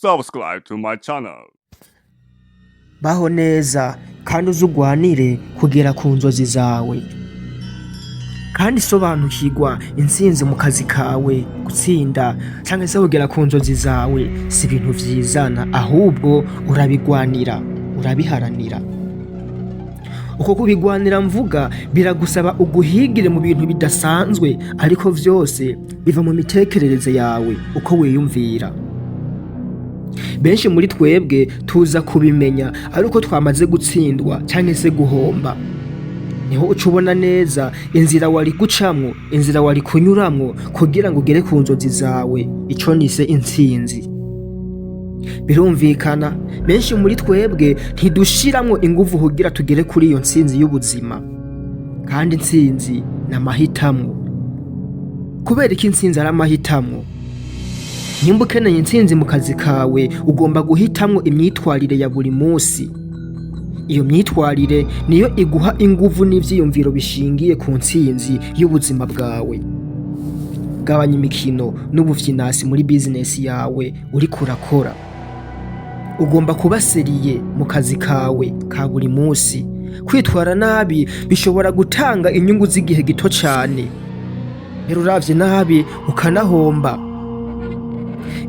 subscribe to my channel. Baho neza kandi uzugwanire kugera ku nzozi zawe, kandi sobanukirwa intsinzi mu kazi kawe. Gutsinda cyangwa se kugera ku nzozi zawe si ibintu vyizana, ahubwo urabigwanira, urabiharanira. Uko kubigwanira mvuga biragusaba uguhigire mu bintu bidasanzwe, ariko vyose biva mu mitekerereze yawe, uko wiyumvira. Benshi muri twebwe tuza kubimenya ariko twamaze gutsindwa cyangwa se guhomba, niho ucubona neza inzira wari gucamwo, inzira wari kunyuramwo kugira ngo ugere ku nzozi zawe, ico nise intsinzi. Birumvikana benshi muri twebwe ntidushiramwo inguvu kugira tugere kuri iyo ntsinzi y'ubuzima, kandi intsinzi ni amahitamwo. Kubera iki intsinzi ari amahitamwo? Nyimba ukeneye intsinzi mu kazi kawe, ugomba guhitamwo imyitwarire ya buri munsi. Iyo myitwarire niyo iguha inguvu n'ivyiyumviro bishingiye ku ntsinzi y'ubuzima bwawe. Gabanya imikino n'ubufyinasi muri business yawe uriko urakora. Ugomba kuba seriye mu kazi kawe ka buri munsi. Kwitwara nabi bishobora gutanga inyungu z'igihe gito cyane, rero uravye nabi ukanahomba.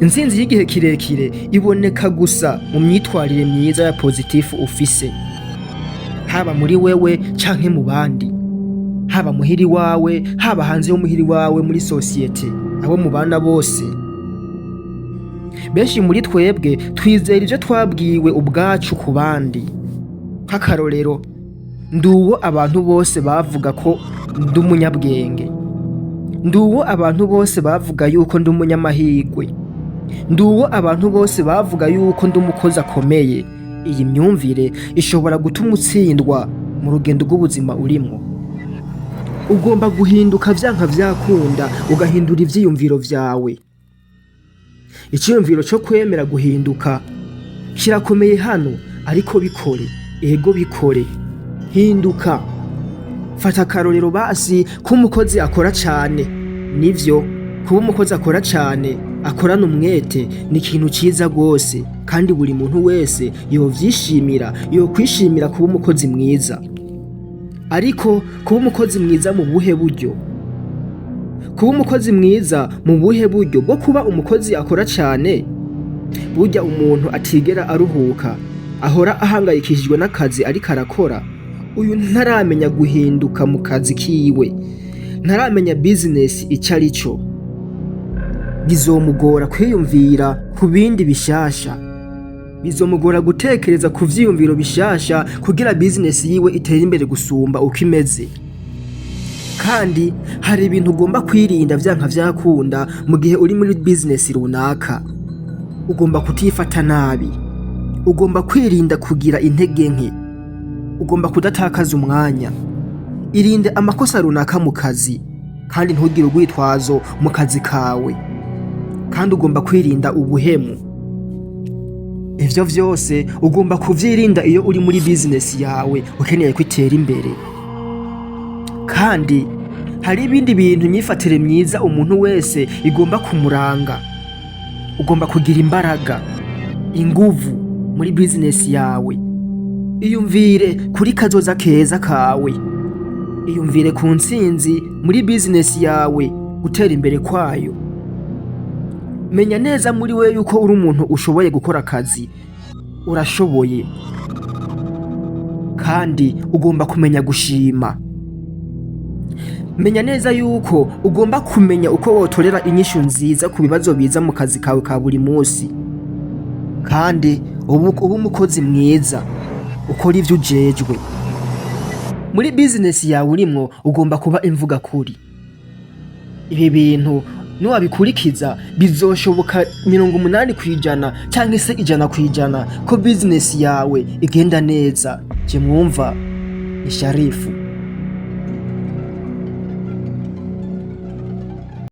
Intsinzi y'igihe kirekire iboneka gusa mu myitwarire myiza ya positif ufise, haba muri wewe canke mu bandi, haba muhiri wawe, haba hanze y'umuhiri wawe, muri societe, abo mubana bose. Benshi muri twebwe twizera ivyo twabwiwe ubwacu ku bandi. Nk'akarorero, nduwo abantu bose bavuga ko ndi umunyabwenge, nduwo abantu bose bavuga yuko ndi umunyamahirwe, nduwo abantu bose bavuga yuko ndi umukozi akomeye. Iyi myumvire ishobora gutuma utsindwa mu rugendo rw'ubuzima urimwo. Ugomba guhinduka vyanka vyakunda, ugahindura ivyiyumviro vyawe. Iciyumviro cyo kwemera guhinduka kirakomeye hano, ariko bikore, ego bikore, hinduka. Fata akarorero basi ko umukozi akora cyane. Nivyo, kuba umukozi akora cyane, akorana umwete ni ikintu ciza gose, kandi buri muntu wese yovyishimira, yokwishimira kuba umukozi mwiza. Ariko kuba umukozi mwiza mu buhe buryo? Kuba umukozi mwiza mu buhe buryo bwo kuba umukozi akora cyane? Burya umuntu atigera aruhuka, ahora ahangayikishijwe n'akazi ariko arakora. Uyu ntaramenya guhinduka mu kazi kiwe, ntaramenya business icyo ari cyo. Bizomugora kwiyumvira ku bindi bishasha, bizomugora gutekereza ku vyiyumviro bishasha kugira business yiwe itere imbere gusumba uko imeze. Kandi hari ibintu ugomba kwirinda vyanka vyakunda mu gihe uri muri business runaka. Ugomba kutifata nabi, ugomba kwirinda kugira intege nke, ugomba kudatakaza umwanya. Irinde amakosa runaka mu kazi, kandi ntugire urwitwazo mu kazi kawe, kandi ugomba kwirinda ubuhemu. Ivyo vyose ugomba kuvyirinda iyo uri muri business yawe ukeneye kwitera imbere. Kandi hari ibindi bintu nyifatire myiza umuntu wese igomba kumuranga. Ugomba kugira imbaraga, inguvu muri business yawe. Iyumvire kuri kazoza keza kawe, iyumvire ku ntsinzi muri business yawe, gutera imbere kwayo. Menya neza muri we yuko uri umuntu ushoboye gukora akazi, urashoboye. Kandi ugomba kumenya gushima. Menya neza yuko ugomba kumenya uko wotorera inyishu nziza ku bibazo biza mu kazi kawe ka buri munsi. Kandi uba umukozi mwiza, ukora ivyo ujejwe. Muri business yawe urimwo ugomba kuba imvuga kuri. Ibi bintu nuwabikurikiza bizoshoboka 80% cyangwa se 100% ko business yawe igenda neza. Je mwumva ni Sharifu.